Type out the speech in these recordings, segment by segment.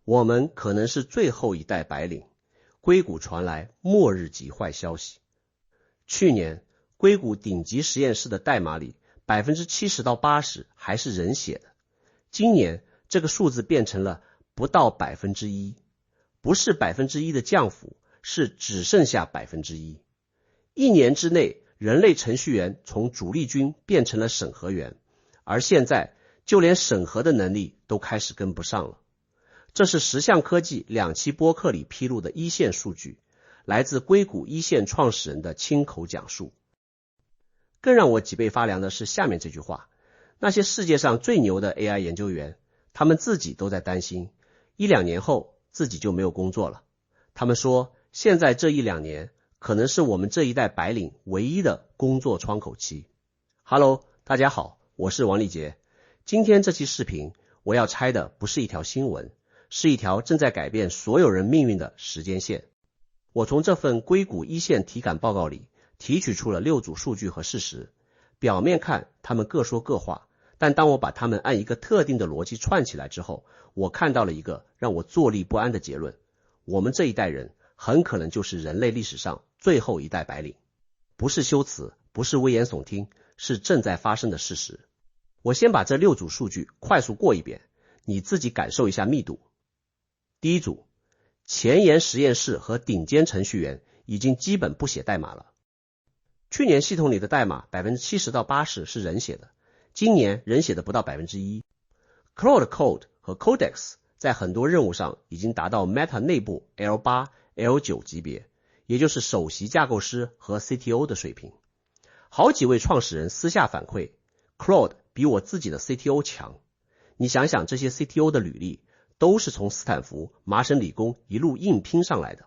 我们可能是最后一代白领。硅谷传来末日级坏消息。去年，硅谷顶级实验室的代码里 70%到80% 还是人写的。今年，这个数字变成了不到 1%， 不是 1% 的降幅，是只剩下 1%。1年之内，人类程序员从主力军变成了审核员，而现在就连审核的能力都开始跟不上了。这是石像科技2期播客里披露的一线数据，来自硅谷一线创始人的亲口讲述。更让我脊背发凉的是下面这句话，那些世界上最牛的 AI 研究员，他们自己都在担心，1-2年后自己就没有工作了。他们说，现在这1-2年可能是我们这一代白领唯一的工作窗口期。Hello， 大家好，我是王立杰。今天这期视频，我要拆的不是一条新闻，是一条正在改变所有人命运的时间线。我从这份硅谷一线体感报告里提取出了6组数据和事实，表面看他们各说各话，但当我把他们按一个特定的逻辑串起来之后，我看到了一个让我坐立不安的结论：我们这一代人很可能就是人类历史上最后一代白领。不是修辞，不是危言耸听，是正在发生的事实。我先把这6组数据快速过一遍，你自己感受一下密度。第一组，前沿实验室和顶尖程序员已经基本不写代码了。去年系统里的代码 70%到80% 是人写的，今年人写的不到 1%。Claude Code 和 Codex 在很多任务上已经达到 Meta 内部 L8、L9 级别，也就是首席架构师和 CTO 的水平。好几位创始人私下反馈， Claude 比我自己的 CTO 强。你想想这些 CTO 的履历，都是从斯坦福、麻省理工一路硬拼上来的。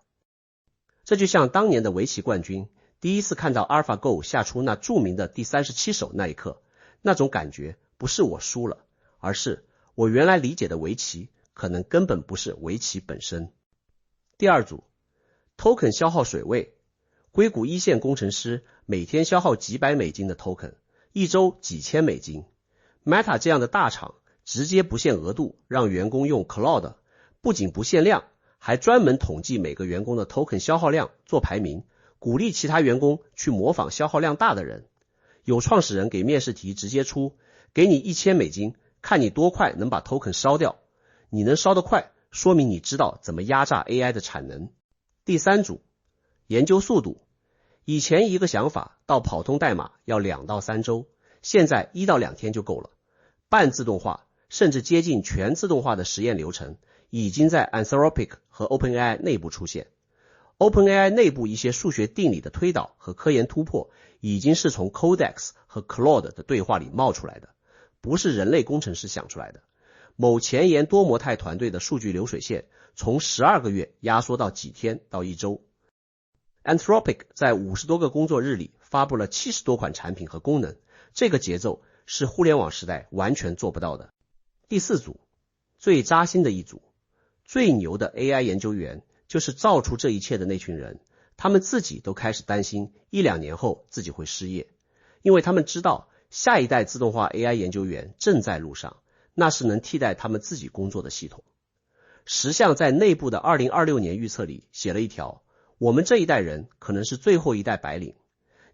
这就像当年的围棋冠军第一次看到 AlphaGo 下出那著名的第37手那一刻，那种感觉不是我输了，而是我原来理解的围棋可能根本不是围棋本身。第二组， Token 消耗水位，硅谷一线工程师每天消耗几百美金的 Token， 一周几千美金。Meta 这样的大厂直接不限额度让员工用 Claude， 不仅不限量，还专门统计每个员工的 Token 消耗量做排名，鼓励其他员工去模仿消耗量大的人。有创始人给面试题直接出，给你1000美金，看你多快能把 Token 烧掉。你能烧得快，说明你知道怎么压榨 AI 的产能。第三组，研究速度，以前一个想法到跑通代码要2到3周，现在1到2天就够了。半自动化甚至接近全自动化的实验流程已经在 Anthropic 和 OpenAI 内部出现。OpenAI 内部一些数学定理的推导和科研突破已经是从 Codex 和 Claude 的对话里冒出来的，不是人类工程师想出来的。某前沿多模态团队的数据流水线从12个月压缩到几天到1周。Anthropic 在50多个工作日里发布了70多款产品和功能，这个节奏是互联网时代完全做不到的。第四组，最扎心的一组，最牛的 AI 研究员就是造出这一切的那群人，他们自己都开始担心1-2年后自己会失业，因为他们知道下一代自动化 AI 研究员正在路上，那是能替代他们自己工作的系统。石像在内部的2026年预测里写了一条，我们这一代人可能是最后一代白领。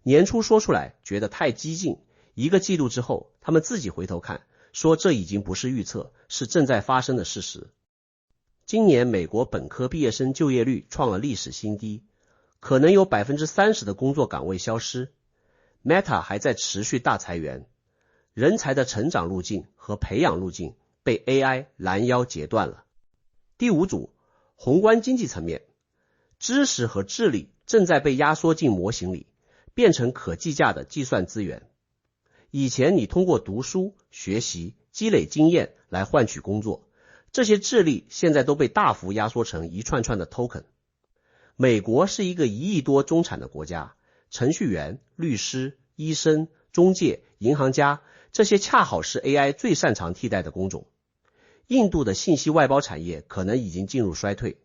年初说出来觉得太激进，1个季度之后他们自己回头看，说这已经不是预测，是正在发生的事实。今年美国本科毕业生就业率创了历史新低，可能有 30% 的工作岗位消失。Meta 还在持续大裁员，人才的成长路径和培养路径被 AI 拦腰截断了。第五组，宏观经济层面，知识和智力正在被压缩进模型里，变成可计价的计算资源。以前你通过读书、学习、积累经验来换取工作，这些智力现在都被大幅压缩成一串串的 token。 美国是一个1亿多中产的国家，程序员、律师、医生、中介、银行家，这些恰好是 AI 最擅长替代的工种。印度的信息外包产业可能已经进入衰退，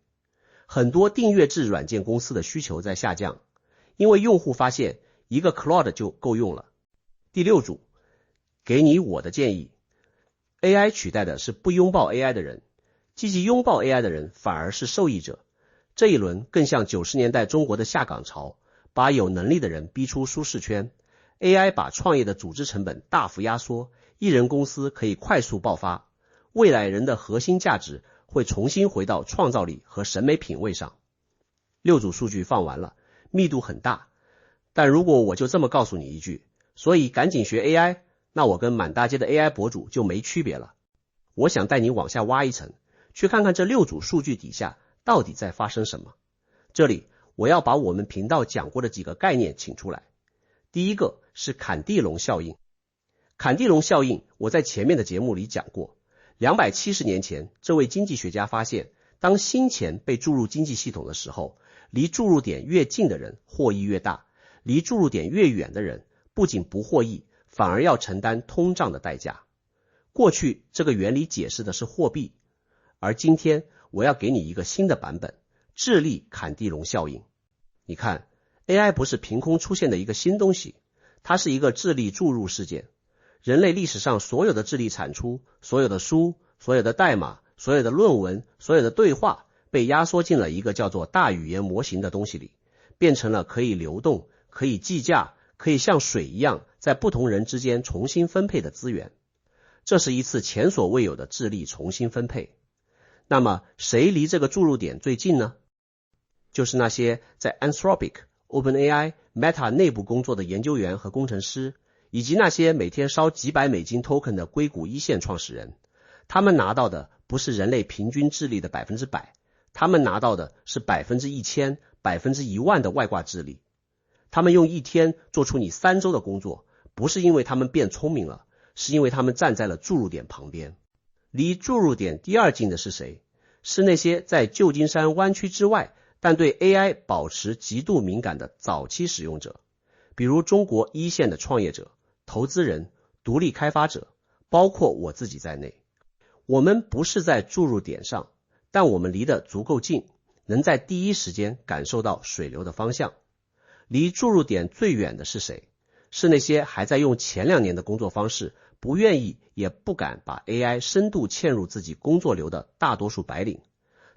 很多订阅制软件公司的需求在下降，因为用户发现一个 Claude 就够用了。第六组，给你我的建议， AI 取代的是不拥抱 AI 的人，积极拥抱 AI 的人反而是受益者。这一轮更像90年代中国的下岗潮，把有能力的人逼出舒适圈。AI 把创业的组织成本大幅压缩，一人公司可以快速爆发。未来人的核心价值会重新回到创造力和审美品味上。6组数据放完了，密度很大，但如果我就这么告诉你一句，所以赶紧学 AI， 那我跟满大街的 AI 博主就没区别了。我想带你往下挖一层，去看看这6组数据底下到底在发生什么。这里我要把我们频道讲过的几个概念请出来。第一个是坎蒂隆效应。坎蒂隆效应我在前面的节目里讲过，270年前这位经济学家发现，当新钱被注入经济系统的时候，离注入点越近的人获益越大，离注入点越远的人不仅不获益，反而要承担通胀的代价。过去这个原理解释的是货币，而今天我要给你一个新的版本，智力坎蒂隆效应。你看 AI 不是凭空出现的一个新东西，它是一个智力注入事件。人类历史上所有的智力产出，所有的书，所有的代码，所有的论文，所有的对话，被压缩进了一个叫做大语言模型的东西里，变成了可以流动，可以计价，可以像水一样在不同人之间重新分配的资源。这是一次前所未有的智力重新分配。那么谁离这个注入点最近呢？就是那些在 Anthropic、OpenAI、Meta 内部工作的研究员和工程师，以及那些每天烧几百美金 token 的硅谷一线创始人。他们拿到的不是人类平均智力的 100%， 他们拿到的是 1000%、10000%的外挂智力。他们用一天做出你3周的工作，不是因为他们变聪明了，是因为他们站在了注入点旁边。离注入点第二近的是谁？是那些在旧金山湾区之外，但对 AI 保持极度敏感的早期使用者，比如中国一线的创业者、投资人、独立开发者，包括我自己在内。我们不是在注入点上，但我们离得足够近，能在第一时间感受到水流的方向。离注入点最远的是谁？是那些还在用前2年的工作方式，不愿意也不敢把 AI 深度嵌入自己工作流的大多数白领。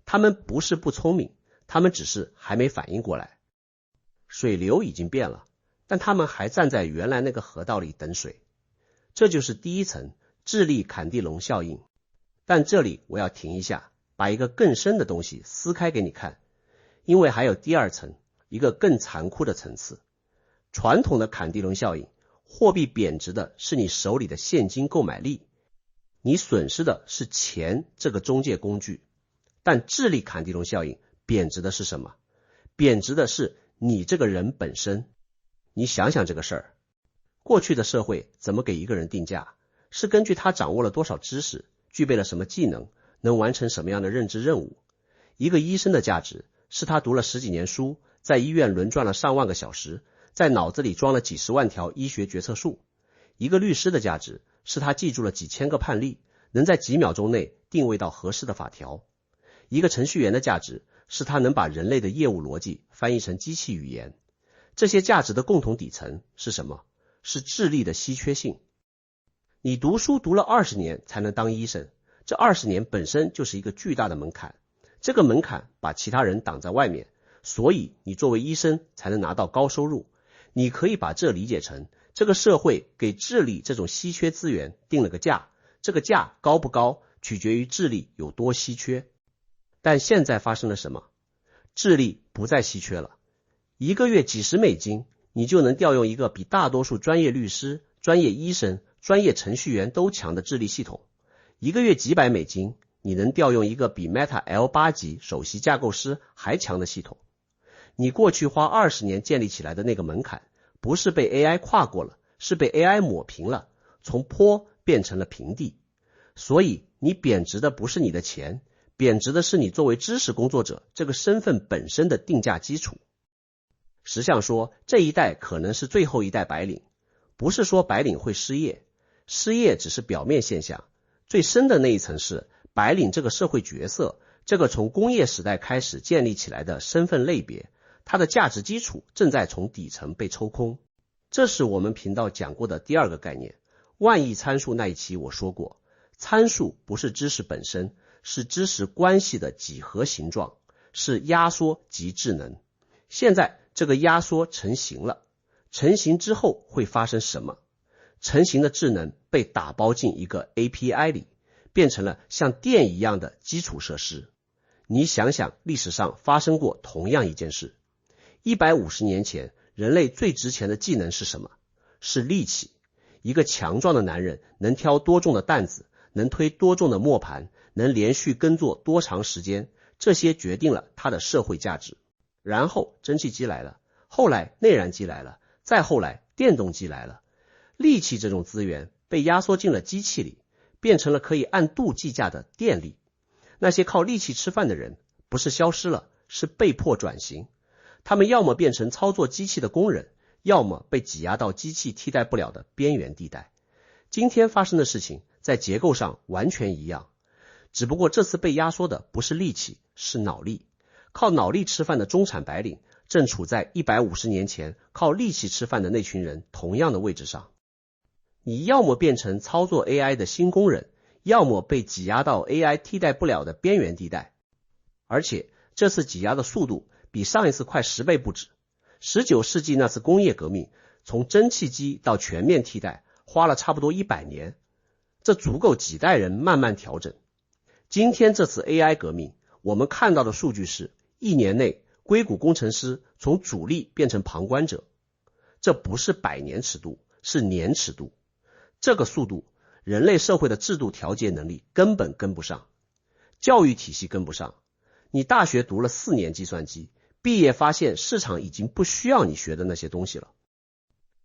他们不是不聪明，他们只是还没反应过来。水流已经变了，但他们还站在原来那个河道里等水。这就是第一层智力坎蒂隆效应。但这里我要停一下，把一个更深的东西撕开给你看，因为还有第二层，一个更残酷的层次。传统的坎蒂隆效应，货币贬值的是你手里的现金购买力，你损失的是钱这个中介工具。但智力坎蒂隆效应贬值的是什么？贬值的是你这个人本身。你想想这个事儿，过去的社会怎么给一个人定价？是根据他掌握了多少知识，具备了什么技能，能完成什么样的认知任务。一个医生的价值是他读了10几年书，在医院轮转了上万个小时，在脑子里装了几10万条医学决策树。一个律师的价值是他记住了几千个判例，能在几秒钟内定位到合适的法条。一个程序员的价值是他能把人类的业务逻辑翻译成机器语言。这些价值的共同底层是什么？是智力的稀缺性。你读书读了20年才能当医生，这20年本身就是一个巨大的门槛，这个门槛把其他人挡在外面，所以你作为医生才能拿到高收入。你可以把这理解成，这个社会给智力这种稀缺资源定了个价，这个价高不高，取决于智力有多稀缺。但现在发生了什么？智力不再稀缺了，一个月几十美金，你就能调用一个比大多数专业律师、专业医生、专业程序员都强的智力系统。一个月几百美金，你能调用一个比 Meta L8 级首席架构师还强的系统。你过去花20年建立起来的那个门槛，不是被 AI 跨过了，是被 AI 抹平了，从坡变成了平地。所以你贬值的不是你的钱，贬值的是你作为知识工作者这个身份本身的定价基础。实相说，这一代可能是最后一代白领，不是说白领会失业，失业只是表面现象，最深的那一层是白领这个社会角色，这个从工业时代开始建立起来的身份类别，它的价值基础正在从底层被抽空。这是我们频道讲过的第二个概念。万亿参数那一期我说过，参数不是知识本身，是知识关系的几何形状，是压缩及智能。现在这个压缩成型了，成型之后会发生什么？成型的智能被打包进一个 API 里，变成了像电一样的基础设施。你想想，历史上发生过同样一件事。150年前，人类最值钱的技能是什么？是力气。一个强壮的男人能挑多重的担子，能推多重的磨盘，能连续耕作多长时间，这些决定了他的社会价值。然后蒸汽机来了，后来内燃机来了，再后来电动机来了。力气这种资源被压缩进了机器里，变成了可以按度计价的电力。那些靠力气吃饭的人不是消失了，是被迫转型。他们要么变成操作机器的工人，要么被挤压到机器替代不了的边缘地带。今天发生的事情在结构上完全一样，只不过这次被压缩的不是力气，是脑力。靠脑力吃饭的中产白领正处在150年前靠力气吃饭的那群人同样的位置上。你要么变成操作 AI 的新工人，要么被挤压到 AI 替代不了的边缘地带。而且这次挤压的速度比上一次快10倍不止。19世纪那次工业革命，从蒸汽机到全面替代，花了差不多100年，这足够几代人慢慢调整。今天这次 AI 革命，我们看到的数据是1年内硅谷工程师从主力变成旁观者。这不是100年尺度，是年尺度。这个速度，人类社会的制度调节能力根本跟不上，教育体系跟不上。你大学读了4年计算机，毕业发现市场已经不需要你学的那些东西了。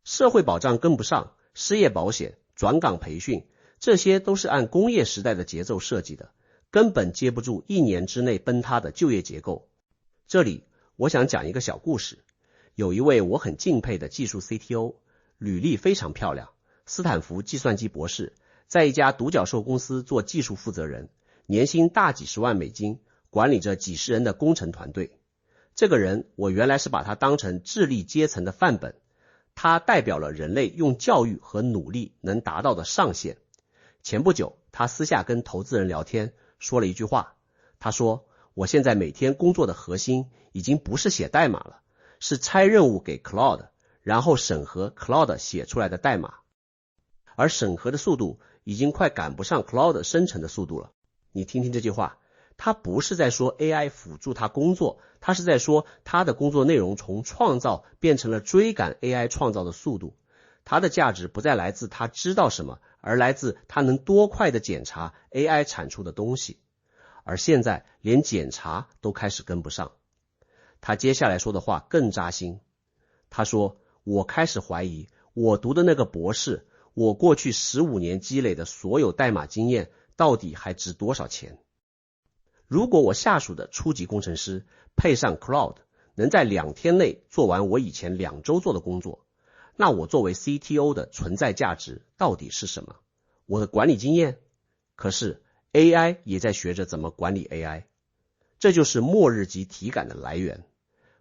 社会保障跟不上，失业保险、转岗培训，这些都是按工业时代的节奏设计的，根本接不住1年之内崩塌的就业结构。这里我想讲一个小故事。有一位我很敬佩的技术 CTO， 履历非常漂亮，斯坦福计算机博士，在一家独角兽公司做技术负责人，年薪大几十万美金，管理着几十人的工程团队。这个人我原来是把他当成智力阶层的范本，他代表了人类用教育和努力能达到的上限。前不久他私下跟投资人聊天，说了一句话，他说，我现在每天工作的核心已经不是写代码了，是拆任务给 Claude， 然后审核 Claude 写出来的代码。而审核的速度已经快赶不上 Claude 生成的速度了。你听听这句话，他不是在说 AI 辅助他工作，他是在说他的工作内容从创造变成了追赶 AI 创造的速度。他的价值不再来自他知道什么，而来自他能多快的检查 AI 产出的东西。而现在连检查都开始跟不上。他接下来说的话更扎心。他说，我开始怀疑我读的那个博士，我过去15年积累的所有代码经验到底还值多少钱？如果我下属的初级工程师配上 Claude， 能在2天内做完我以前2周做的工作，那我作为 CTO 的存在价值到底是什么？我的管理经验？可是 AI 也在学着怎么管理 AI。这就是末日级体感的来源。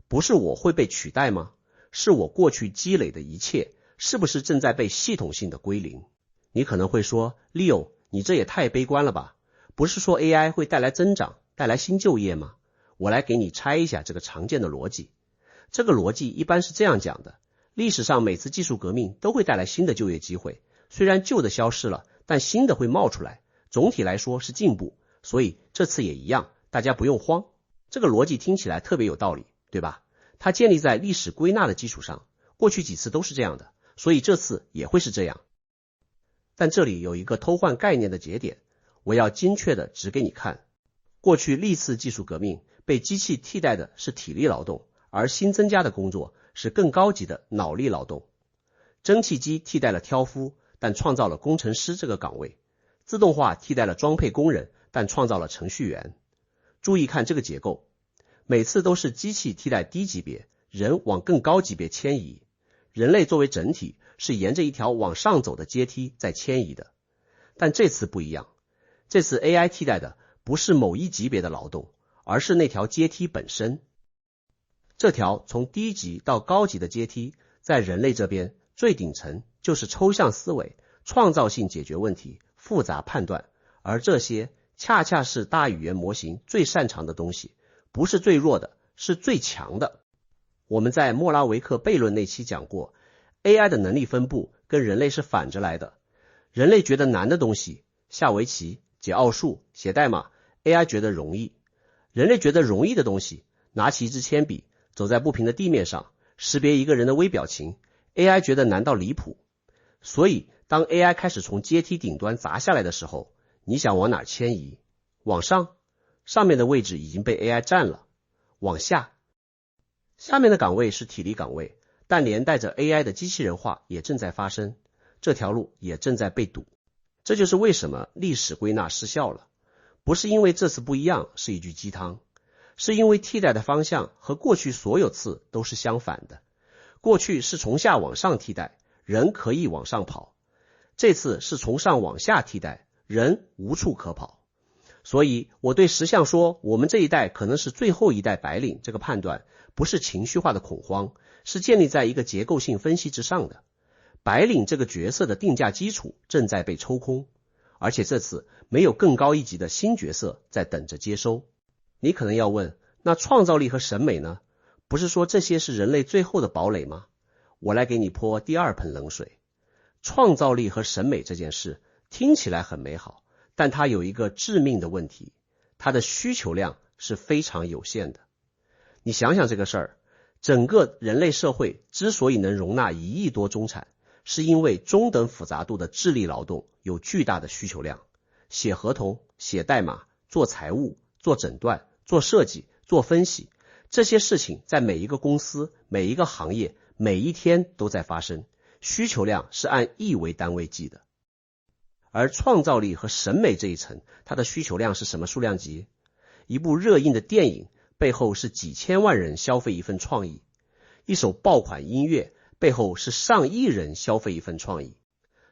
不是我会被取代吗？是我过去积累的一切是不是正在被系统性的归零？你可能会说， Leo， 你这也太悲观了吧，不是说 AI 会带来增长，带来新就业吗？我来给你拆一下这个常见的逻辑。这个逻辑一般是这样讲的，历史上每次技术革命都会带来新的就业机会，虽然旧的消失了，但新的会冒出来，总体来说是进步，所以这次也一样，大家不用慌。这个逻辑听起来特别有道理，对吧？它建立在历史归纳的基础上，过去几次都是这样的，所以这次也会是这样。但这里有一个偷换概念的节点，我要精确的指给你看。过去历次技术革命被机器替代的是体力劳动，而新增加的工作是更高级的脑力劳动。蒸汽机替代了挑夫，但创造了工程师这个岗位。自动化替代了装配工人，但创造了程序员。注意看这个结构，每次都是机器替代低级别，人往更高级别迁移。人类作为整体是沿着一条往上走的阶梯在迁移的。但这次不一样，这次 AI 替代的不是某一级别的劳动，而是那条阶梯本身。这条从低级到高级的阶梯，在人类这边最顶层就是抽象思维、创造性解决问题、复杂判断，而这些恰恰是大语言模型最擅长的东西，不是最弱的，是最强的。我们在莫拉维克悖论那期讲过， AI 的能力分布跟人类是反着来的。人类觉得难的东西，下围棋、解奥数、写代码， AI 觉得容易。人类觉得容易的东西，拿起一支铅笔，走在不平的地面上，识别一个人的微表情， AI 觉得难到离谱。所以当 AI 开始从阶梯顶端砸下来的时候，你想往哪迁移？往上？上面的位置已经被 AI 占了。往下？下面的岗位是体力岗位，但连带着 AI 的机器人化也正在发生，这条路也正在被堵。这就是为什么历史归纳失效了，不是因为这次不一样是一句鸡汤，是因为替代的方向和过去所有次都是相反的。过去是从下往上替代，人可以往上跑，这次是从上往下替代，人无处可跑。所以我对石像说我们这一代可能是最后一代白领这个判断，不是情绪化的恐慌，是建立在一个结构性分析之上的。白领这个角色的定价基础正在被抽空，而且这次没有更高一级的新角色在等着接收。你可能要问，那创造力和审美呢？不是说这些是人类最后的堡垒吗？我来给你泼第二盆冷水。创造力和审美这件事听起来很美好，但它有一个致命的问题，它的需求量是非常有限的。你想想这个事儿，整个人类社会之所以能容纳1亿多中产，是因为中等复杂度的智力劳动有巨大的需求量。写合同、写代码、做财务、做诊断、做设计、做分析，这些事情在每一个公司、每一个行业、每一天都在发生，需求量是按亿为单位计的。而创造力和审美这一层，它的需求量是什么数量级？一部热映的电影背后是几千万人消费一份创意，一首爆款音乐背后是上亿人消费一份创意。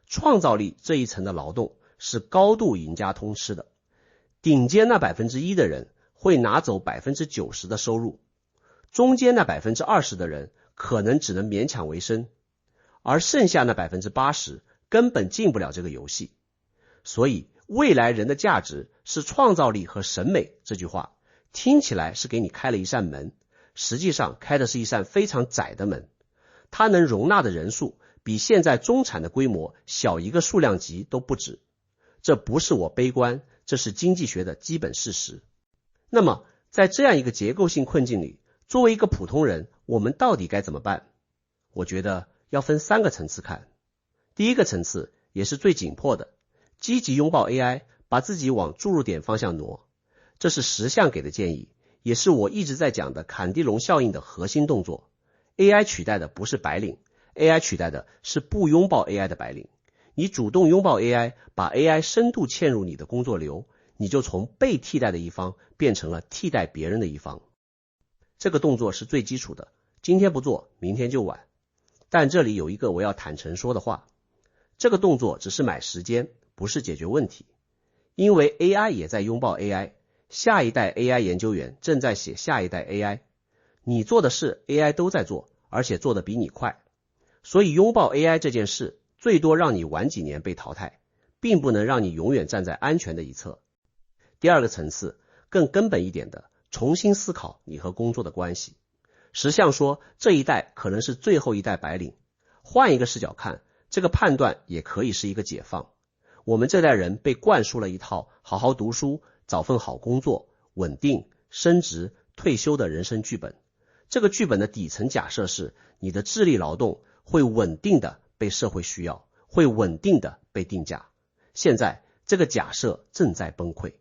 创造力这一层的劳动是高度赢家通吃的，顶尖那 1% 的人会拿走 90% 的收入，中间那 20% 的人可能只能勉强为生，而剩下那 80% 根本进不了这个游戏。所以未来人的价值是创造力和审美，这句话听起来是给你开了一扇门，实际上开的是一扇非常窄的门，它能容纳的人数比现在中产的规模小一个数量级都不止。这不是我悲观，这是经济学的基本事实。那么在这样一个结构性困境里，作为一个普通人，我们到底该怎么办？我觉得要分3个层次看。第一个层次也是最紧迫的，积极拥抱 AI， 把自己往注入点方向挪。这是石像给的建议，也是我一直在讲的坎蒂隆效应的核心动作。AI 取代的不是白领， AI 取代的是不拥抱 AI 的白领。你主动拥抱 AI， 把 AI 深度嵌入你的工作流，你就从被替代的一方变成了替代别人的一方。这个动作是最基础的，今天不做，明天就晚。但这里有一个我要坦诚说的话，这个动作只是买时间，不是解决问题。因为 AI 也在拥抱 AI， 下一代 AI 研究员正在写下一代 AI， 你做的事 AI 都在做，而且做得比你快。所以拥抱 AI 这件事最多让你晚几年被淘汰，并不能让你永远站在安全的一侧。第二个层次，更根本一点的，重新思考你和工作的关系。石像说这一代可能是最后一代白领，换一个视角看，这个判断也可以是一个解放。我们这代人被灌输了一套好好读书、找份好工作、稳定、升职、退休的人生剧本。这个剧本的底层假设是你的智力劳动会稳定的被社会需要，会稳定的被定价。现在这个假设正在崩溃，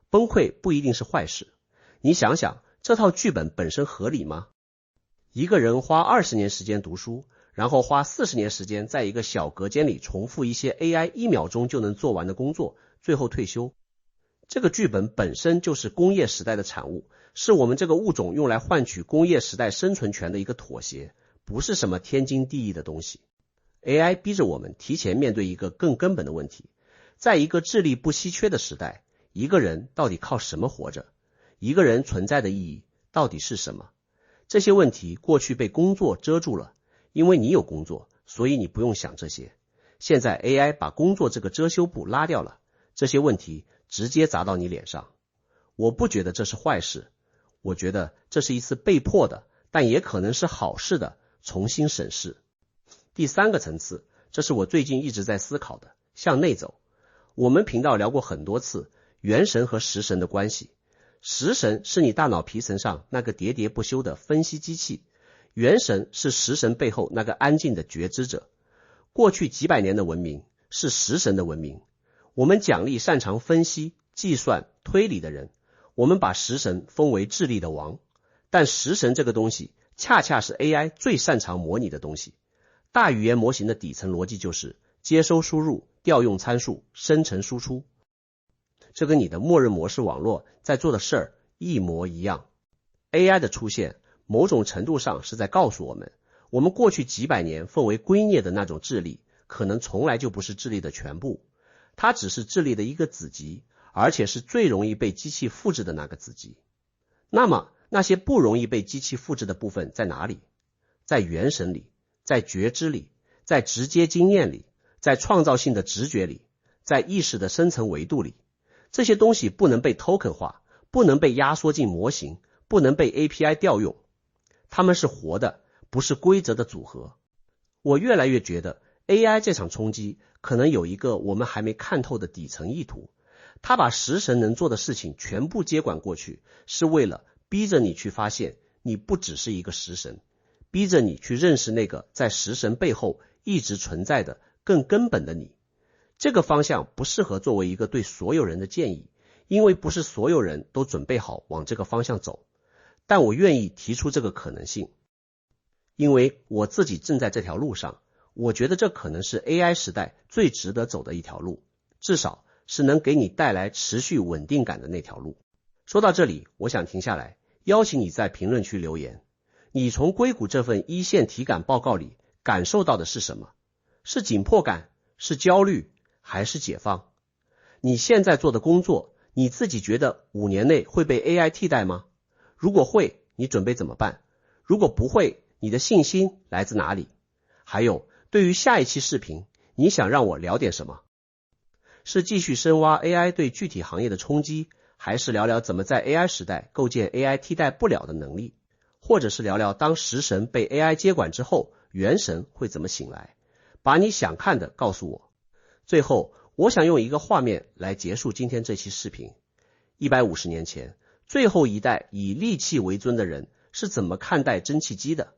崩溃不一定是坏事。你想想，这套剧本本身合理吗？一个人花20年时间读书，然后花40年时间在一个小隔间里重复一些 AI 1秒钟就能做完的工作，最后退休。这个剧本本身就是工业时代的产物，是我们这个物种用来换取工业时代生存权的一个妥协，不是什么天经地义的东西。AI 逼着我们提前面对一个更根本的问题，在一个智力不稀缺的时代，一个人到底靠什么活着？一个人存在的意义到底是什么？这些问题过去被工作遮住了，因为你有工作，所以你不用想这些。现在 AI 把工作这个遮羞布拉掉了，这些问题直接砸到你脸上。我不觉得这是坏事，我觉得这是一次被迫的，但也可能是好事的重新审视。第三个层次，这是我最近一直在思考的，向内走。我们频道聊过很多次元神和食神的关系。食神是你大脑皮层上那个喋喋不休的分析机器，元神是食神背后那个安静的觉知者。过去几百年的文明是食神的文明，我们奖励擅长分析、计算、推理的人，我们把食神封为智力的王。但食神这个东西恰恰是 AI 最擅长模拟的东西。大语言模型的底层逻辑就是接收输入、调用参数、生成输出，这跟你的默认模式网络在做的事儿一模一样。AI 的出现某种程度上是在告诉我们，我们过去几百年奉为圭臬的那种智力可能从来就不是智力的全部，它只是智力的一个子集，而且是最容易被机器复制的那个子集。那么那些不容易被机器复制的部分在哪里？在元神里，在觉知里，在直接经验里，在创造性的直觉里，在意识的深层维度里。这些东西不能被 token 化，不能被压缩进模型，不能被 API 调用，它们是活的，不是规则的组合。我越来越觉得 AI 这场冲击可能有一个我们还没看透的底层意图，它把食神能做的事情全部接管过去，是为了逼着你去发现你不只是一个食神，逼着你去认识那个在食神背后一直存在的更根本的你。这个方向不适合作为一个对所有人的建议，因为不是所有人都准备好往这个方向走，但我愿意提出这个可能性，因为我自己正在这条路上，我觉得这可能是 AI 时代最值得走的一条路，至少是能给你带来持续稳定感的那条路。说到这里，我想停下来，邀请你在评论区留言，你从硅谷这份一线体感报告里感受到的是什么？是紧迫感？是焦虑？还是解放？你现在做的工作，你自己觉得5年内会被 AI 替代吗？如果会，你准备怎么办？如果不会，你的信心来自哪里？还有，对于下一期视频，你想让我聊点什么？是继续深挖 AI 对具体行业的冲击，还是聊聊怎么在 AI 时代构建 AI 替代不了的能力？或者是聊聊当食神被 AI 接管之后，元神会怎么醒来？把你想看的告诉我。最后，我想用一个画面来结束今天这期视频。150年前，最后一代以利器为尊的人是怎么看待蒸汽机的？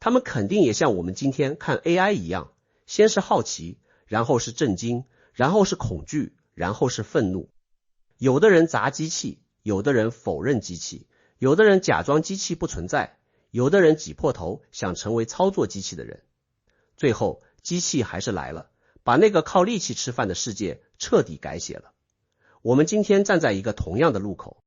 他们肯定也像我们今天看 AI 一样，先是好奇，然后是震惊，然后是恐惧，然后是愤怒。有的人砸机器，有的人否认机器，有的人假装机器不存在，有的人挤破头想成为操作机器的人。最后，机器还是来了，把那个靠力气吃饭的世界彻底改写了。我们今天站在一个同样的路口，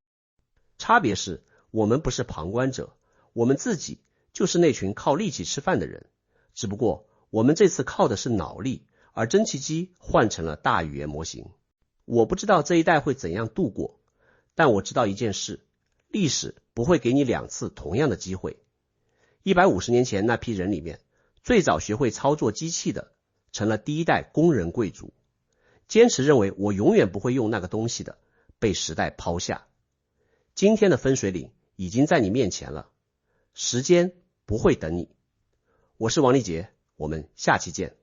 差别是我们不是旁观者，我们自己就是那群靠力气吃饭的人，只不过我们这次靠的是脑力，而蒸汽机换成了大语言模型。我不知道这一代会怎样度过，但我知道一件事，历史不会给你2次同样的机会。150年前那批人里面，最早学会操作机器的成了第一代工人贵族，坚持认为我永远不会用那个东西的，被时代抛下。今天的分水岭已经在你面前了，时间不会等你。我是王立杰，我们下期见。